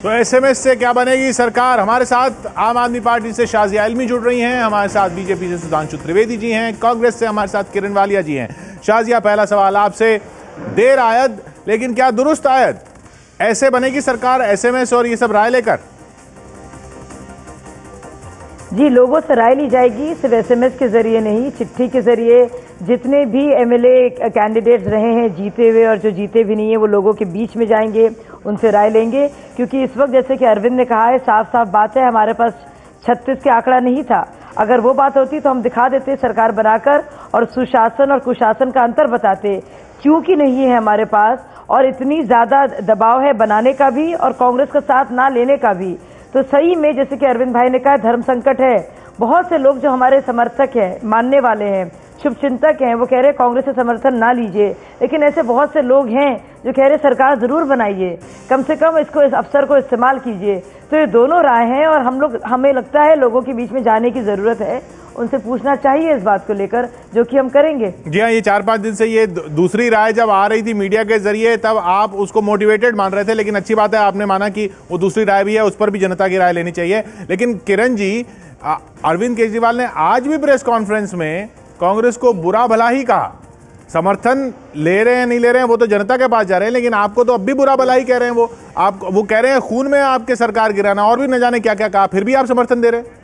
तो एसएमएस से क्या बनेगी सरकार? हमारे साथ आम आदमी पार्टी से शाजिया इल्मी जुड़ रही हैं, हमारे साथ बीजेपी से सुधांशु त्रिवेदी जी हैं, कांग्रेस से हमारे साथ किरण वालिया जी हैं। शाजिया, पहला सवाल आपसे, देर आयद लेकिन क्या दुरुस्त आयद? ऐसे बनेगी सरकार एसएमएस और ये सब राय लेकर? जी, लोगों से राय ली जाएगी, सिर्फ एसएमएस के जरिए नहीं, चिट्ठी के जरिए। जितने भी एमएलए कैंडिडेट्स रहे हैं जीते हुए और जो जीते भी नहीं है, वो लोगों के बीच में जाएंगे, उनसे राय लेंगे। क्योंकि इस वक्त जैसे कि अरविंद ने कहा है, साफ साफ बात है, हमारे पास 36 के आंकड़ा नहीं था। अगर वो बात होती तो हम दिखा देते सरकार बनाकर और सुशासन और कुशासन का अंतर बताते। क्योंकि नहीं है हमारे पास, और इतनी ज्यादा दबाव है बनाने का भी और कांग्रेस का साथ ना लेने का भी। तो सही में जैसे कि अरविंद भाई ने कहा, धर्म संकट है। बहुत से लोग जो हमारे समर्थक हैं, मानने वाले हैं, शुभचिंतक हैं, वो कह रहे हैं से समर्थन ना लीजिए। लेकिन ऐसे बहुत से लोग हैं जो कह रहे सरकार जरूर बनाइए, कम से कम इसको, इस अवसर को इस्तेमाल कीजिए। तो ये दोनों राय हैं और हमें लगता है लोगों के बीच में जाने की जरूरत है, उनसे पूछना चाहिए इस बात को लेकर, जो कि हम करेंगे। जी हाँ, ये 4-5 दिन से ये दूसरी राय जब आ रही थी मीडिया के जरिए, तब आप उसको मोटिवेटेड मान रहे थे, लेकिन अच्छी बात है आपने माना कि वो दूसरी राय भी है, उस पर भी जनता की राय लेनी चाहिए। लेकिन किरण जी, अरविंद केजरीवाल ने आज भी प्रेस कॉन्फ्रेंस में कांग्रेस को बुरा भला ही कहा। समर्थन ले रहे हैं नहीं ले रहे हैं वो तो जनता के पास जा रहे हैं, लेकिन आपको तो अब भी बुरा भला ही कह रहे हैं। वो कह रहे हैं खून में आपके सरकार गिराना, और भी न जाने क्या क्या कहा, फिर भी आप समर्थन दे रहे हैं।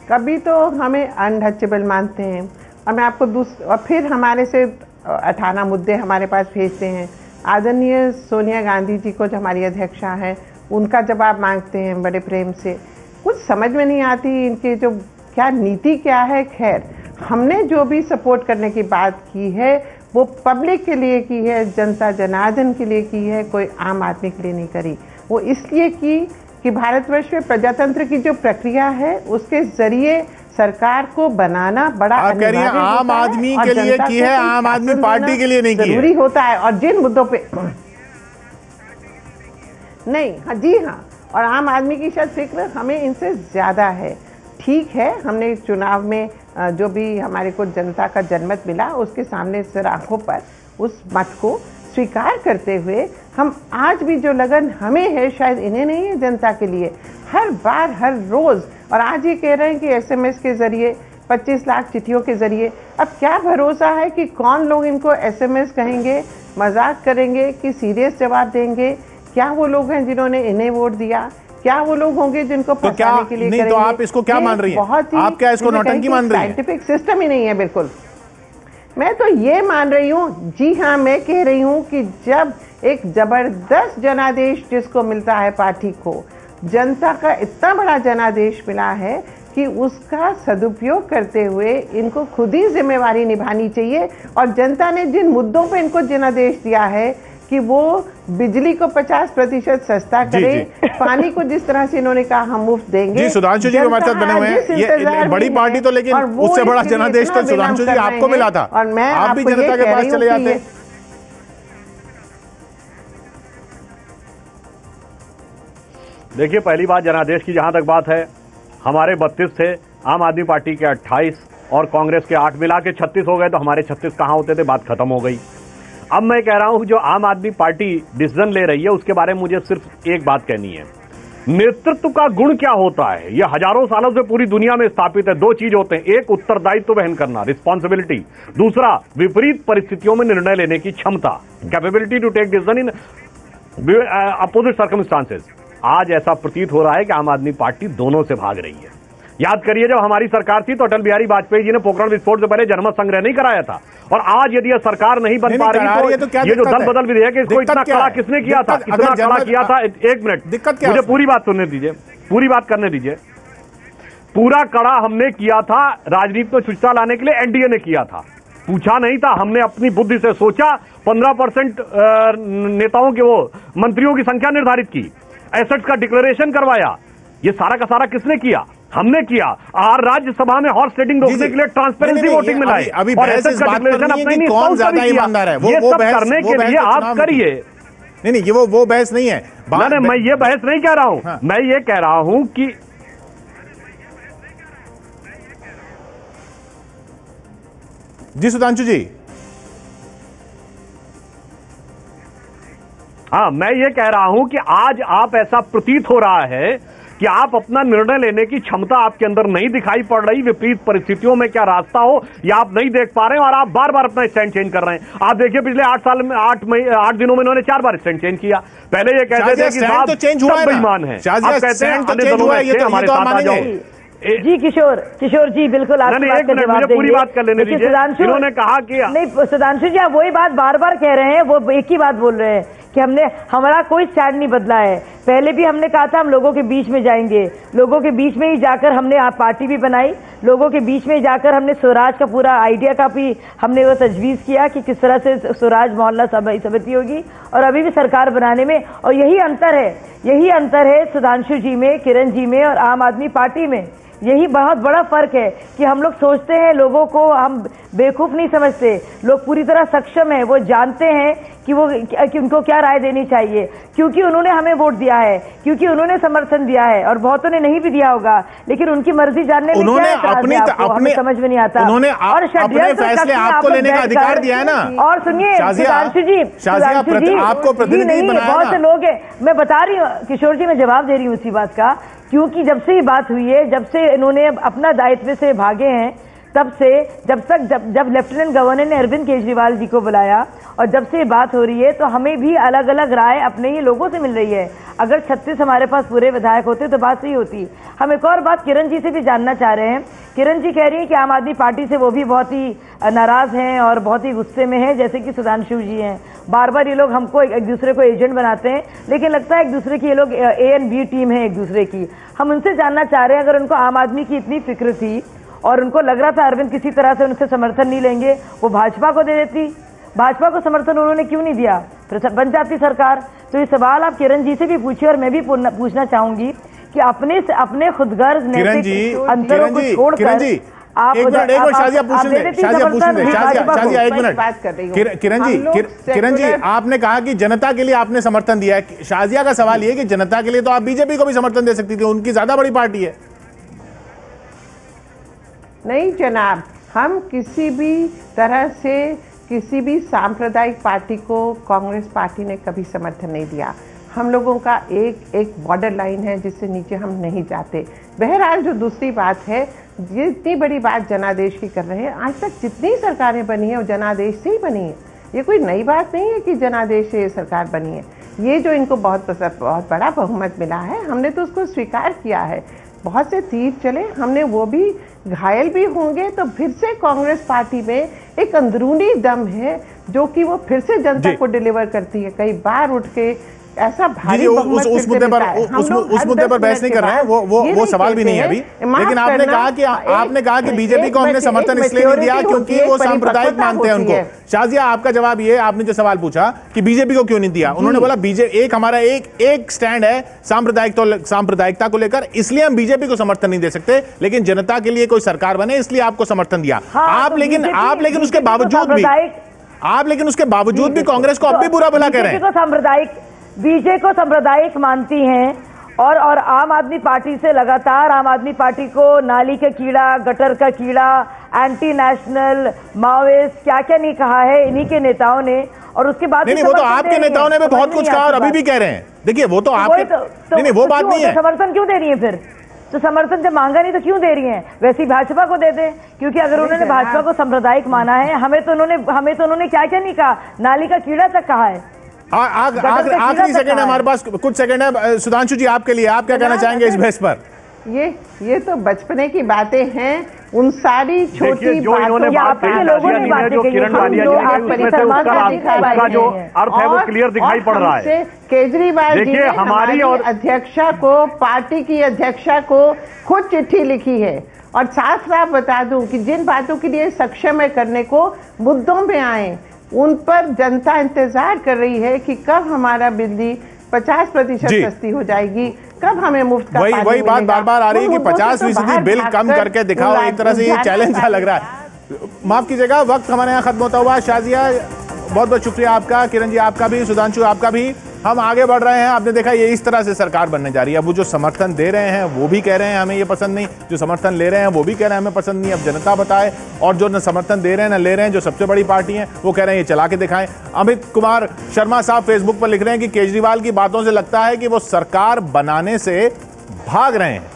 कभी तो हमें अनटचेबल मानते हैं और मैं आपको और फिर हमारे से 18 मुद्दे हमारे पास भेजते हैं। आदरणीय सोनिया गांधी जी को, जो हमारी अध्यक्षा है, उनका जवाब मांगते हैं बड़े प्रेम से। कुछ समझ में नहीं आती इनकी जो क्या नीति क्या है। खैर, हमने जो भी सपोर्ट करने की बात की है वो पब्लिक के लिए की है, जनता जनार्दन के लिए की है, कोई आम आदमी के लिए नहीं करी। वो इसलिए की कि भारतवर्ष में प्रजातंत्र की जो प्रक्रिया है उसके जरिए सरकार को बनाना बड़ा अनिवार्य होता है। आम आदमी के लिए की है, आम आदमी पार्टी के लिए नहीं की है। जरूरी होता है। और जिन मुद्दों पे नहीं, हाँ जी हाँ, और आम आदमी की शायद फिक्र हमें इनसे ज्यादा है। ठीक है, हमने चुनाव में जो भी हमारे को जनता का जनमत मिला, उसके सामने सर आंखों पर उस मत को स्वीकार करते हुए हम आज भी जो लगन हमें है, शायद इन्हें नहीं है, जनता के लिए हर बार हर रोज। और आज ये कह रहे हैं कि एसएमएस के जरिए 25 लाख चिट्ठियों के जरिए, अब क्या भरोसा है कि कौन लोग इनको एसएमएस कहेंगे, मजाक करेंगे कि सीरियस जवाब देंगे? क्या वो लोग हैं जिन्होंने इन्हें वोट दिया? क्या वो लोग होंगे जिनको फंसाने के लिए नहीं करेंगे? तो आप इसको क्या मान रही हैं? आप क्या इसको नौटंकी मान रही हैं? साइंटिफिक सिस्टम ही नहीं है बिल्कुल। मैं तो ये मान रही हूँ, जी हाँ, मैं कह रही हूँ कि जब एक जबरदस्त जनादेश जिसको मिलता है पार्टी को, जनता का इतना बड़ा जनादेश मिला है कि उसका सदुपयोग करते हुए इनको खुद ही जिम्मेवारी निभानी चाहिए। और जनता ने जिन मुद्दों पे इनको जनादेश दिया है कि वो बिजली को 50% सस्ता करे, पानी को जिस तरह से इन्होंने कहा हम मुफ्त देंगे। जी, सुधांशु जी हमारे साथ बने हुए हैं। ये बड़ी पार्टी तो, लेकिन उससे बड़ा जनादेश तो सुधांशु जी आपको मिला था, और मैं आप भी जनता के पास चले जाते। देखिए, पहली बात जनादेश की जहां तक बात है, हमारे 32 थे, आम आदमी पार्टी के 28 और कांग्रेस के 8 मिला के 36 हो गए, तो हमारे 36 कहां होते थे? बात खत्म हो गई। अब मैं कह रहा हूं, जो आम आदमी पार्टी डिसीजन ले रही है उसके बारे में मुझे सिर्फ एक बात कहनी है। नेतृत्व का गुण क्या होता है, यह हजारों सालों से पूरी दुनिया में स्थापित है। 2 चीज होते हैं, एक उत्तरदायित्व वहन करना, रिस्पॉन्सिबिलिटी, दूसरा विपरीत परिस्थितियों में निर्णय लेने की क्षमता, capability to take decision in opposite circumstances. आज ऐसा प्रतीत हो रहा है कि आम आदमी पार्टी दोनों से भाग रही है। याद करिए, जब हमारी सरकार थी तो अटल बिहारी वाजपेयी जी ने पोखरण विस्फोट से पहले जनमत संग्रह नहीं कराया था। और आज यदि यह सरकार नहीं बन पा रही तो ये जो दल बदल विधेयक है, इसको इतना कड़ा किसने किया था? इतना कड़ा किया था, एक मिनट मुझे पूरी बात सुनने दीजिए, पूरी बात करने दीजिए। पूरा कड़ा हमने किया था राजनीति में शुचिता लाने के लिए, एनडीए ने किया था, पूछा नहीं था। हमने अपनी बुद्धि से सोचा, 15% नेताओं के, वो मंत्रियों की संख्या निर्धारित की, एसेट्स का डिक्लेरेशन करवाया। ये सारा का सारा किसने किया? हमने किया। और राज्यसभा में हॉर्स ट्रेडिंग रोकने के लिए ट्रांसपेरेंसी वोटिंग में लाए, और एसेट का डिक्लेरेशन अपने नहीं, कौन ज्यादा ईमानदार है, ये सब करने के लिए आप करिए। नहीं, ये वो बहस नहीं है। मैं ये बहस नहीं कह रहा हूं, मैं ये कह रहा हूं कि जी सुधांशु जी, हाँ, मैं ये कह रहा हूं कि आज आप ऐसा प्रतीत हो रहा है कि आप अपना निर्णय लेने की क्षमता आपके अंदर नहीं दिखाई पड़ रही। विपरीत परिस्थितियों में क्या रास्ता हो या आप नहीं देख पा रहे हैं और आप बार बार अपना स्टैंड चेंज कर रहे हैं। आप देखिए पिछले 8 साल में 8 दिनों में इन्होंने 4 बार स्टैंड चेंज किया। पहले ये कहते थे कि साहब तो चेंज हुआ है, बेईमान है, अब कहते हैं हमारे साथ आ जाओ। जी किशोर जी बिल्कुल आपकी बात का जवाब देंगे। पूरी बात कर लेने दीजिए। इन्होंने कहा कि नहीं सुधांशु जी आप वही बात बार बार कह रहे हैं, वो एक ही बात बोल रहे हैं कि हमारा कोई स्टैंड नहीं बदला है। पहले भी हमने कहा था हम लोगों के बीच में जाएंगे, लोगों के बीच में ही जाकर हमने पार्टी भी बनाई, लोगों के बीच में जाकर हमने स्वराज का पूरा आइडिया का भी हमने वो तजवीज़ किया कि किस तरह से स्वराज मोहल्ला समिति होगी और अभी भी सरकार बनाने में। और यही अंतर है सुधांशु जी में, किरण जी में और आम आदमी पार्टी में। यही बहुत बड़ा फर्क है कि हम लोग सोचते हैं लोगों को हम बेवकूफ नहीं समझते, लोग पूरी तरह सक्षम है, वो जानते हैं कि उनको क्या राय देनी चाहिए, क्योंकि उन्होंने हमें वोट दिया है, क्योंकि उन्होंने समर्थन दिया है और बहुतों ने नहीं भी दिया होगा, लेकिन उनकी मर्जी जानने में क्या अपने समझ में नहीं आता। उन्होंने अपने फैसले आपको लेने का अधिकार दिया है ना। और सुनिए सुधांशु जी आपको प्रतिनिधि बनाया। बहुत से लोग हैं, मैं बता रही हूँ किशोर जी, मैं जवाब दे रही हूँ उसी बात का, क्योंकि जब से ये बात हुई है, जब से इन्होंने अपना दायित्व से भागे हैं, तब से जब लेफ्टिनेंट गवर्नर ने अरविंद केजरीवाल जी को बुलाया और जब से ये बात हो रही है, तो हमें भी अलग अलग राय अपने ही लोगों से मिल रही है। अगर 36 हमारे पास पूरे विधायक होते तो बात सही होती। हम एक और बात किरण जी से भी जानना चाह रहे हैं। किरण जी कह रही हैं कि आम आदमी पार्टी से वो भी बहुत ही नाराज हैं और बहुत ही गुस्से में हैं, जैसे कि सुधांशु जी हैं। बार बार ये लोग हमको एक दूसरे को एजेंट बनाते हैं, लेकिन लगता है एक दूसरे की ये लोग ए एंड बी टीम है एक दूसरे की। हम उनसे जानना चाह रहे हैं, अगर उनको आम आदमी की इतनी फिक्र थी और उनको लग रहा था अरविंद किसी तरह से उनसे समर्थन नहीं लेंगे, वो भाजपा को दे देती। भाजपा को समर्थन उन्होंने क्यों नहीं दिया, फिर बन जाती सरकार। तो ये सवाल आप किरण जी से भी पूछिए और मैं भी पूछना चाहूंगी कि अपने खुदगर्ज नैतिक अंतरों को छोड़कर आप किरण जी आपने कहा कि जनता के लिए आपने समर्थन दिया है। शाजिया का सवाल ये कि जनता के लिए तो आप बीजेपी को भी समर्थन दे सकती थी, उनकी ज्यादा बड़ी पार्टी है। नहीं जनाब, हम किसी भी तरह से किसी भी सांप्रदायिक पार्टी को कांग्रेस पार्टी ने कभी समर्थन नहीं दिया। हम लोगों का एक बॉर्डर लाइन है जिससे नीचे हम नहीं जाते। बहरहाल जो दूसरी बात है, ये इतनी बड़ी बात जनादेश की कर रहे हैं, आज तक जितनी सरकारें बनी है वो जनादेश से ही बनी है। ये कोई नई बात नहीं है कि जनादेश से सरकार बनी है। ये जो इनको बहुत बड़ा बहुमत मिला है, हमने तो उसको स्वीकार किया है। बहुत से तीर चले, हमने वो भी घायल भी होंगे, तो फिर से कांग्रेस पार्टी में एक अंदरूनी दम है जो कि वो फिर से जनता को डिलीवर करती है। कई बार उठ के ऐसा भारी उस मुद्दे पर बहस नहीं कर रहे हैं, वो सवाल भी नहीं है अभी। लेकिन आपने कहा कि बीजेपी को हमने समर्थन इसलिए नहीं दिया क्योंकि वो सांप्रदायिक मानते हैं उनको। शाजिया आपका जवाब ये, आपने जो सवाल पूछा कि बीजेपी को क्यों नहीं दिया, उन्होंने बोला हमारा एक स्टैंड है सांप्रदायिकता को लेकर, इसलिए हम बीजेपी को समर्थन नहीं दे सकते, लेकिन जनता के लिए कोई सरकार बने इसलिए आपको समर्थन दिया। आप लेकिन उसके बावजूद भी कांग्रेस को अब भी बुरा भला कह रहे हैं। बीजेपी को सांप्रदायिक मानती हैं और आम आदमी पार्टी से लगातार आम आदमी पार्टी को नाली का कीड़ा, गटर का कीड़ा, एंटी नेशनल, माओइस्ट, क्या क्या नहीं कहा है इन्हीं के नेताओं ने। और उसके बाद नहीं, वो तो आपके नेताओं ने भी बहुत कुछ कहा और अभी भी कह रहे हैं। देखिए वो तो आपके नहीं, वो बात नहीं है। समर्थन क्यों दे रही है फिर? तो समर्थन जब मांगा नहीं तो क्यों दे रही हैं? वैसे ही भाजपा को दे दे, क्योंकि अगर उन्होंने भाजपा को सांप्रदायिक माना है, हमें तो उन्होंने क्या क्या नहीं कहा, नाली का कीड़ा तक कहा है। आखिरी सेकंड है हमारे पास, कुछ सेकंड है। सुधांशु जी आपके लिए, आप क्या कहना चाहेंगे इस बहस पर? ये तो बचपने की बातें हैं, उन सारी छोटी बातों जो किरण वालिया जी ने उसका जो अर्थ है वो क्लियर दिखाई पड़ रहा है। केजरीवाल जी ने हमारी और अध्यक्षा को, पार्टी की अध्यक्षा को खुद चिट्ठी लिखी है और साफ साफ बता दूं कि जिन बातों के लिए सक्षम है करने को, मुद्दों में आए उन पर जनता इंतजार कर रही है कि कब हमारा बिजली 50% सस्ती हो जाएगी, कब हमें मुफ्त का पानी मिलेगा। वही बात बार बार आ रही है कि 50% बिल कम करके दिखाओ। एक तरह से ये चैलेंज सा लग रहा है। माफ कीजिएगा, वक्त हमारे यहाँ खत्म होता हुआ। शाजिया बहुत बहुत शुक्रिया आपका, किरण जी आपका भी, सुधांशु आपका भी। हम आगे बढ़ रहे हैं। आपने देखा ये इस तरह से सरकार बनने जा रही है। अब वो जो समर्थन दे रहे हैं वो भी कह रहे हैं हमें ये पसंद नहीं, जो समर्थन ले रहे हैं वो भी कह रहे हैं हमें पसंद नहीं। अब जनता बताए, और जो न समर्थन दे रहे हैं न ले रहे हैं, जो सबसे बड़ी पार्टी है वो कह रहे हैं ये चला के दिखाएं। अमित कुमार शर्मा साहब फेसबुक पर लिख रहे हैं कि केजरीवाल की बातों से लगता है कि वो सरकार बनाने से भाग रहे हैं।